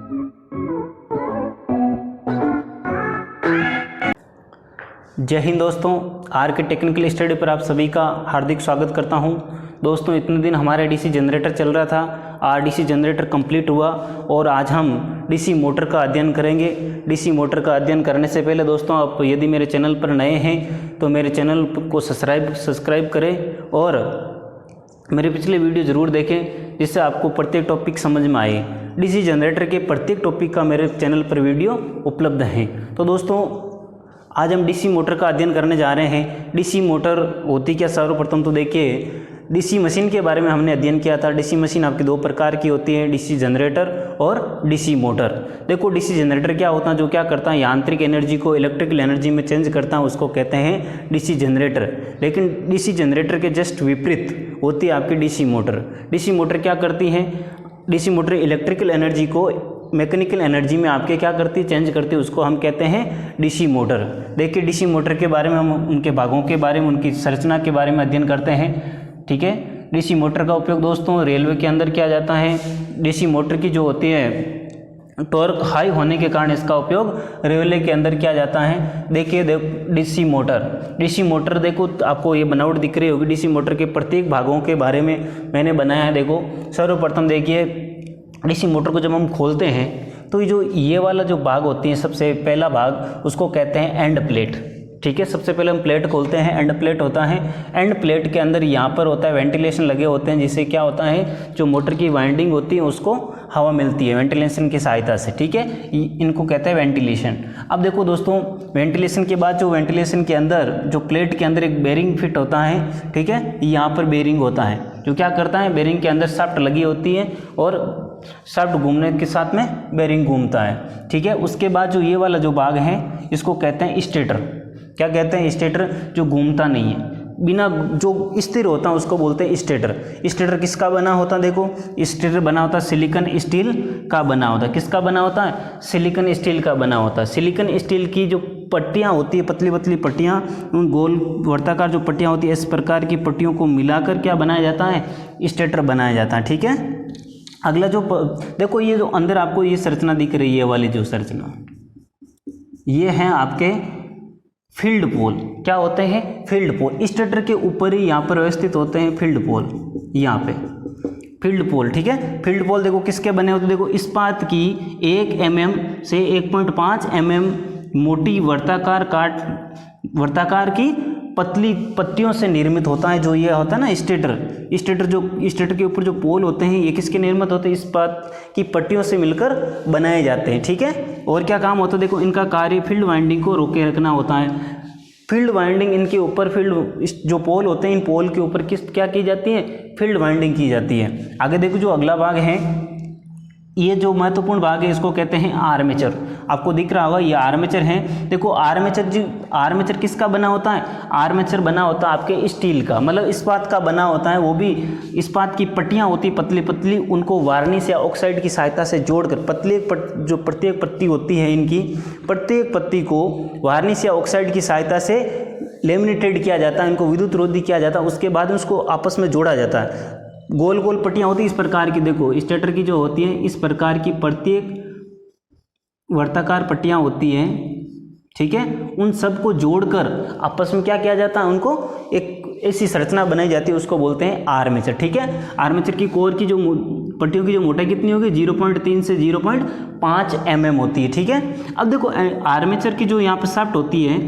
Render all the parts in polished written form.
जय हिंद दोस्तों, आर के टेक्निकल स्टडी पर आप सभी का हार्दिक स्वागत करता हूं। दोस्तों, इतने दिन हमारा डीसी जनरेटर चल रहा था, आज डीसी जनरेटर कंप्लीट हुआ और आज हम डीसी मोटर का अध्ययन करेंगे। डीसी मोटर का अध्ययन करने से पहले दोस्तों, आप यदि मेरे चैनल पर नए हैं तो मेरे चैनल को सब्सक्राइब करें और मेरे पिछले वीडियो ज़रूर देखें, जिससे आपको प्रत्येक टॉपिक समझ में आए। डीसी जनरेटर के प्रत्येक टॉपिक का मेरे चैनल पर वीडियो उपलब्ध है। तो दोस्तों, आज हम डीसी मोटर का अध्ययन करने जा रहे हैं। डीसी मोटर होती क्या, सर्वप्रथम तो देखिए, डीसी मशीन के बारे में हमने अध्ययन किया था। डीसी मशीन आपकी दो प्रकार की होती है, डीसी जनरेटर और डीसी मोटर। देखो, डीसी जनरेटर क्या होता है, जो क्या करता है, यांत्रिक एनर्जी को इलेक्ट्रिकल एनर्जी में चेंज करता है, उसको कहते हैं डीसी जनरेटर। लेकिन डीसी जनरेटर के जस्ट विपरीत होती है आपकी डीसी मोटर। डीसी मोटर क्या करती है, डीसी मोटर इलेक्ट्रिकल एनर्जी को मैकेनिकल एनर्जी में आपके क्या करती है, चेंज करती है, उसको हम कहते हैं डीसी मोटर। देखिए, डीसी मोटर के बारे में हम उनके भागों के बारे में, उनकी संरचना के बारे में अध्ययन करते हैं। ठीक है, डीसी मोटर का उपयोग दोस्तों रेलवे के अंदर किया जाता है। डीसी मोटर की जो होती है टॉर्क हाई होने के कारण इसका उपयोग रेलवे के अंदर किया जाता है। देखिए डीसी मोटर देखो, आपको ये बनावट दिख रही होगी। डीसी मोटर के प्रत्येक भागों के बारे में मैंने बनाया है। देखो, सर्वप्रथम देखिए, डीसी मोटर को जब हम खोलते हैं तो ये वाला जो भाग होती है, सबसे पहला भाग, उसको कहते हैं एंड प्लेट। ठीक है, सबसे पहले हम प्लेट खोलते हैं, एंड प्लेट होता है। एंड प्लेट के अंदर यहाँ पर होता है वेंटिलेशन लगे होते हैं, जिससे क्या होता है, जो मोटर की वाइंडिंग होती है उसको हवा मिलती है वेंटिलेशन की सहायता से। ठीक है, इनको कहते हैं वेंटिलेशन। अब देखो दोस्तों, वेंटिलेशन के बाद जो वेंटिलेशन के अंदर जो प्लेट के अंदर एक बेरिंग फिट होता है। ठीक है, यहाँ पर बेरिंग होता है, जो क्या करता है, बेरिंग के अंदर शाफ्ट लगी होती है और शाफ्ट घूमने के साथ में बेरिंग घूमता है। ठीक है, उसके बाद जो ये वाला जो भाग है, इसको कहते हैं स्टेटर। क्या कहते हैं, स्टेटर, जो घूमता नहीं है, बिना जो स्थिर होता है उसको बोलते हैं स्टेटर। स्टेटर किसका बना होता है, देखो, स्टेटर बना होता है सिलिकॉन स्टील का बना होता है। किसका बना होता है, सिलिकॉन स्टील का बना होता है। सिलिकॉन स्टील की जो पट्टियाँ होती है, पतली पतली पट्टियाँ, उन गोल वर्ताकार जो पट्टियाँ होती है, इस प्रकार की पट्टियों को मिलाकर क्या बनाया जाता है, स्टेटर बनाया जाता है। ठीक है, अगला जो देखो, ये जो अंदर आपको ये संरचना दिख रही है, वाली जो संरचना, ये है आपके फील्ड पोल। क्या होते हैं, फील्ड पोल। स्टेटर के ऊपर ही यहाँ पर व्यवस्थित होते हैं फील्ड पोल, यहाँ पे फील्ड पोल। ठीक है, फील्ड पोल देखो किसके बने होते हैं, देखो, इस्पात की 1 mm से 1.5 mm मोटी वर्ताकार की पतली पट्टियों से निर्मित होता है। जो ये होता है ना स्टेटर के ऊपर जो पोल होते हैं, ये किसके निर्मित होते हैं, इस्पात की पट्टियों से मिलकर बनाए जाते हैं। ठीक है, और क्या काम होता है, देखो, इनका कार्य फील्ड वाइंडिंग को रोके रखना होता है। फील्ड वाइंडिंग, इनके ऊपर जो पोल होते हैं, इन पोल के ऊपर क्या की जाती है, फील्ड वाइंडिंग की जाती है। आगे देखो, जो अगला भाग है, ये जो महत्वपूर्ण भाग है, इसको कहते हैं आर्मेचर। आपको दिख रहा होगा, ये आर्मेचर है। देखो, आर्मेचर किसका बना होता है, आर्मेचर बना होता है आपके स्टील का, मतलब इस्पात का बना होता है। वो भी इस्पात की पट्टियाँ होती पतली पतली, उनको वार्निश या ऑक्साइड की सहायता से जोड़कर जो प्रत्येक पत्ती होती है, इनकी प्रत्येक पत्ती को वार्निश या ऑक्साइड की सहायता से लेमिनेटेड किया जाता है, इनको विद्युत रोधी किया जाता है। उसके बाद उसको आपस में जोड़ा जाता है। गोल गोल पट्टियाँ होती हैं इस प्रकार की। देखो, स्टेटर की जो होती है, इस प्रकार की प्रत्येक वर्ताकार पट्टियाँ होती हैं। ठीक है, उन सब को जोड़कर आपस में क्या किया जाता है, उनको एक ऐसी संरचना बनाई जाती है, उसको बोलते हैं आर्मेचर। ठीक है, आर्मेचर की कोर की जो पट्टियों की जो मोटाई कितनी होगी, 0.3 से 0.5 mm होती है। ठीक है, अब देखो, आर्मेचर की जो यहाँ पर शाफ्ट होती है,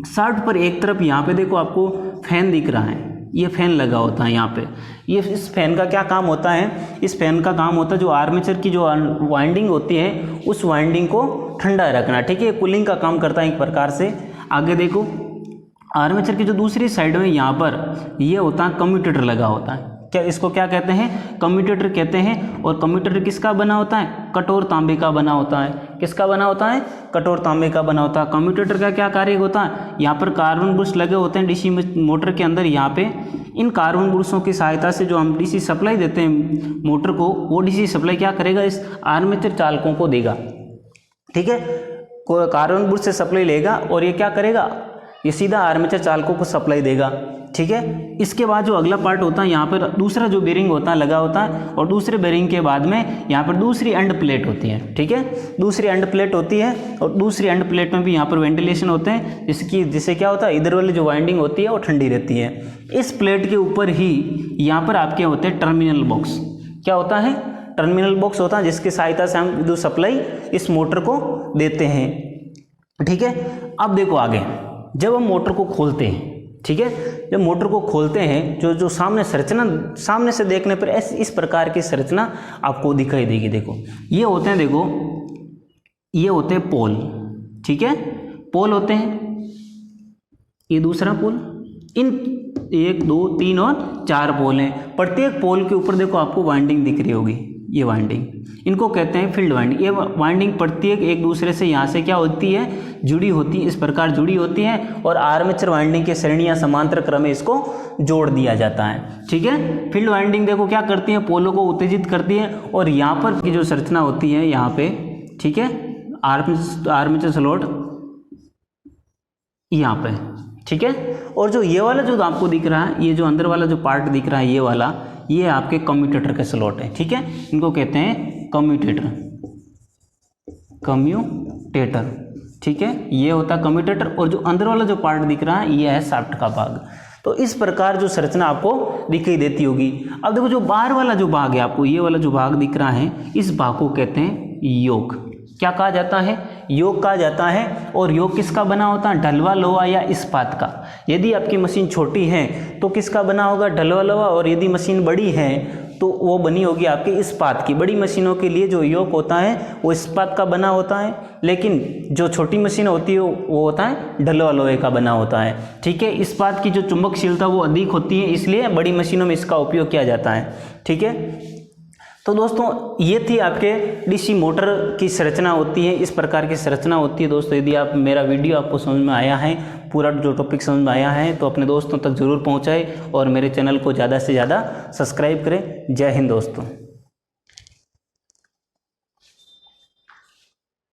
शाफ्ट पर एक तरफ यहाँ पे देखो आपको फैन दिख रहा है, ये फैन लगा होता है यहाँ पे। ये इस फैन का क्या काम होता है, इस फैन का काम होता है जो आर्मेचर की जो वाइंडिंग होती है, उस वाइंडिंग को ठंडा रखना। ठीक है, कूलिंग का काम करता है एक प्रकार से। आगे देखो, आर्मेचर की जो दूसरी साइड में यहाँ पर ये होता है कम्यूटेटर लगा होता है। क्या इसको क्या कहते हैं, कम्यूटेटर कहते हैं। और कम्यूटेटर किसका बना होता है, कठोर तांबे का बना होता है। किसका बना होता है, कठोर तांबे का बना होता है। कम्यूटेटर का क्या कार्य होता है, यहाँ पर कार्बन ब्रश लगे होते हैं डीसी मोटर के अंदर। यहाँ पे इन कार्बन ब्रशों की सहायता से जो हम डीसी सप्लाई देते हैं मोटर को, वो डीसी सप्लाई क्या करेगा, इस आर्मेचर चालकों को देगा। ठीक है, कार्बन ब्रश से सप्लाई लेगा और ये क्या करेगा, ये सीधा आर्मेचर चालकों को सप्लाई देगा, ठीक है। इसके बाद जो अगला पार्ट होता है, यहाँ पर दूसरा जो बेरिंग होता है लगा होता है, और दूसरे बेरिंग के बाद में यहाँ पर दूसरी एंड प्लेट होती है, ठीक है। दूसरी एंड प्लेट होती है, और दूसरी एंड प्लेट में भी यहाँ पर वेंटिलेशन होते हैं, जिससे क्या होता है, इधर वाली जो वाइंडिंग होती है वो ठंडी रहती है। इस प्लेट के ऊपर ही यहाँ पर आपके होते हैं टर्मिनल बॉक्स। क्या होता है? टर्मिनल बॉक्स होता है, जिसकी सहायता से हम विद्युत सप्लाई इस मोटर को देते हैं, ठीक है। अब देखो आगे, जब हम मोटर को खोलते हैं, ठीक है, जब मोटर को खोलते हैं, जो सामने संरचना, सामने से देखने पर इस प्रकार की संरचना आपको दिखाई देगी। देखो ये होते हैं, देखो ये होते हैं पोल, ठीक है, पोल होते हैं, ये दूसरा पोल, इन 1 2 3 और 4 पोल हैं। प्रत्येक पोल के ऊपर देखो आपको वाइंडिंग दिख रही होगी, ये वाइंडिंग, इनको कहते हैं फील्ड वाइंडिंग। ये वाइंडिंग प्रत्येक एक दूसरे से यहाँ से क्या होती है, जुड़ी होती है, इस प्रकार जुड़ी होती है, और आर्मेचर वाइंडिंग के श्रेणी या समांतर क्रम में इसको जोड़ दिया जाता है, ठीक है। फील्ड वाइंडिंग देखो क्या करती है, पोलों को उत्तेजित करती है, और यहाँ पर की जो संरचना होती है यहाँ पे, ठीक है, आर्मेचर स्लॉट यहाँ पे, ठीक है। और जो ये वाला जो आपको दिख रहा है, ये जो अंदर वाला जो पार्ट दिख रहा है, ये वाला, ये आपके कम्यूटेटर के स्लॉट है, ठीक है। इनको कहते हैं कम्यूटेटर, ठीक है, ये होता है कम्यूटेटर। और जो अंदर वाला जो पार्ट दिख रहा है, ये है शाफ्ट का भाग। तो इस प्रकार जो संरचना आपको दिखाई देती होगी। अब देखो जो बाहर वाला जो भाग है, आपको ये वाला जो भाग दिख रहा है, इस भाग को कहते हैं योक। क्या कहा जाता है? योक कहा जाता है। और योक किसका बना होता है? ढलवा लोहा या इस्पात का। यदि आपकी मशीन छोटी है तो किसका बना होगा? ढलवा लोहा। और यदि मशीन बड़ी है तो वो बनी होगी आपकी इस्पात की। बड़ी मशीनों के लिए जो योक होता है वो इस्पात का बना होता है, लेकिन जो छोटी मशीन होती है वो होता है ढलवा लोहे का बना होता है, ठीक है। इस्पात की जो चुंबकशीलता वो अधिक होती है, इसलिए बड़ी मशीनों में इसका उपयोग किया जाता है, ठीक है। तो दोस्तों ये थी आपके डीसी मोटर की संरचना होती है, इस प्रकार की संरचना होती है। दोस्तों यदि आप मेरा वीडियो आपको समझ में आया है, पूरा जो टॉपिक समझ में आया है, तो अपने दोस्तों तक ज़रूर पहुंचाएं और मेरे चैनल को ज़्यादा से ज़्यादा सब्सक्राइब करें। जय हिंद दोस्तों।